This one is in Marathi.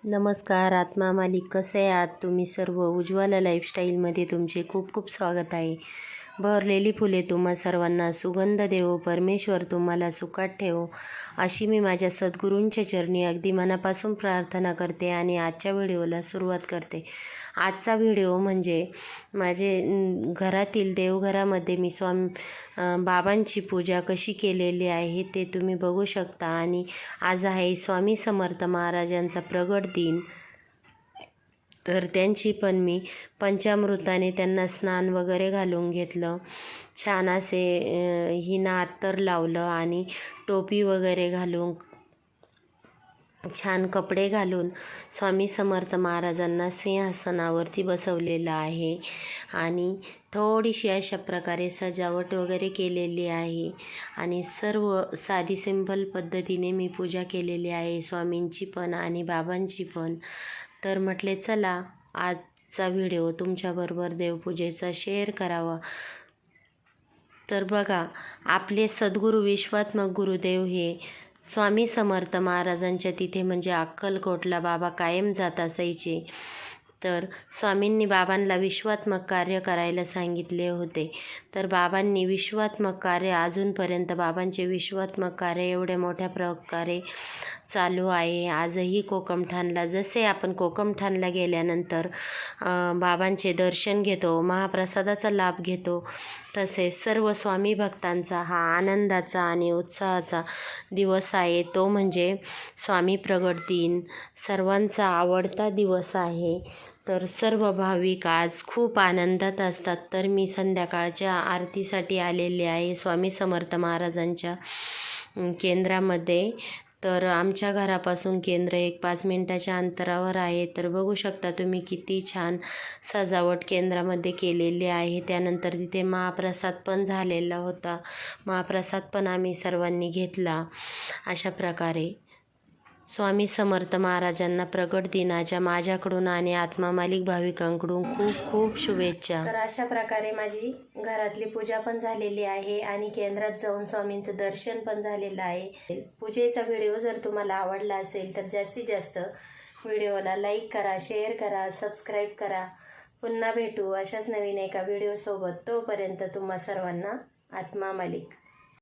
नमस्कार आत्मा मालिक, कसे आहात तुम्ही सर्व? उज्ज्वला लाईफस्टाईलमध्ये तुमचे खूप खूप स्वागत आहे. बहरलेली फुले तुम्हा सर्वांना सुगंध देवो, परमेश्वर तुम्हाला सुखात ठेवो, अशी मी माझ्या सद्गुरूंच्या चरणी अगदी मनापासून प्रार्थना करते आणि आजच्या व्हिडिओला सुरुवात करते. आजचा व्हिडिओ म्हणजे माझे घरातील देवघरामध्ये मी बाबांची पूजा कशी केलेली आहे ते तुम्ही बघू शकता. आणि आज आहे स्वामी समर्थ महाराजांचा प्रगट दिन, तर त्यांची पण मी पंचामृताने त्यांना स्नान वगैरे घालून घेतलं. छान असे हिना अत्तर लावलं आणि टोपी वगैरे घालून, छान कपडे घालून स्वामी समर्थ महाराजांना सिंहासनावरती बसवलेलं आहे आणि थोडीशी अशा प्रकारे सजावट वगैरे केलेली आहे आणि सर्व साधी सिंपल पद्धतीने मी पूजा केलेली आहे, स्वामींची पण आणि बाबांची पण. तर म्हटले चला आजचा व्हिडिओ तुमच्याबरोबर देवपूजेचा शेअर करावा. तर बघा, आपले सद्गुरू विश्वात्मक गुरुदेव हे स्वामी समर्थ महाराजांच्या तिथे म्हणजे अक्कलकोटला बाबा कायम जात असायचे. तर स्वामींनी बाबांना विश्वात्मक कार्य करायला सांगितले होते. तर बाबांनी विश्वात्मक कार्य अजूनपर्यंत बाबांचे विश्वात्मक कार्य एवढ्या मोठ्या प्रकारे चालू आहे. आजही कोकमठाणला, जसे आपण कोकमठाणला गेल्यानंतर बाबांचे दर्शन घेतो, महाप्रसादाचा लाभ घेतो, तसेच सर्व स्वामी भक्तांचा हा आनंदाचा आणि उत्साहाचा दिवस आहे. तो म्हणजे स्वामी प्रगट दिन, सर्वांचा आवडता दिवस आहे. तर सर्व भाविक आज खूप आनंदात असतात. तर मी संध्याकाळच्या आरतीसाठी आलेले आहे स्वामी समर्थ महाराजांच्या केंद्रामध्ये. तर आमच्या घरापासून केंद्र एक 5 मिनिटाच्या अंतरावर आहे. तर बघू शकता तुम्ही किती छान सजावट केंद्रामध्ये केलेली आहे. त्यानंतर तिथे महाप्रसाद पण झालेला होता, महाप्रसाद पण आम्ही सर्वांनी घेतला. अशा प्रकारे स्वामी समर्थ महाराजांना प्रगट दिनाच्या माझ्याकडून आणि आत्मा मालिक भाविकांकडून खूप खूप शुभेच्छा. तर अशा प्रकारे माझी घरातली पूजा पण झालेली आहे आणि केंद्रात जाऊन स्वामींचं दर्शन पण झालेलं आहे. पूजेचा व्हिडिओ जर तुम्हाला आवडला असेल तर जास्तीत जास्त व्हिडिओला लाईक करा, शेअर करा, सबस्क्राईब करा. पुन्हा भेटू अशाच नवीन एका व्हिडिओसोबत. तोपर्यंत तुम्हा सर्वांना आत्मा मालिक.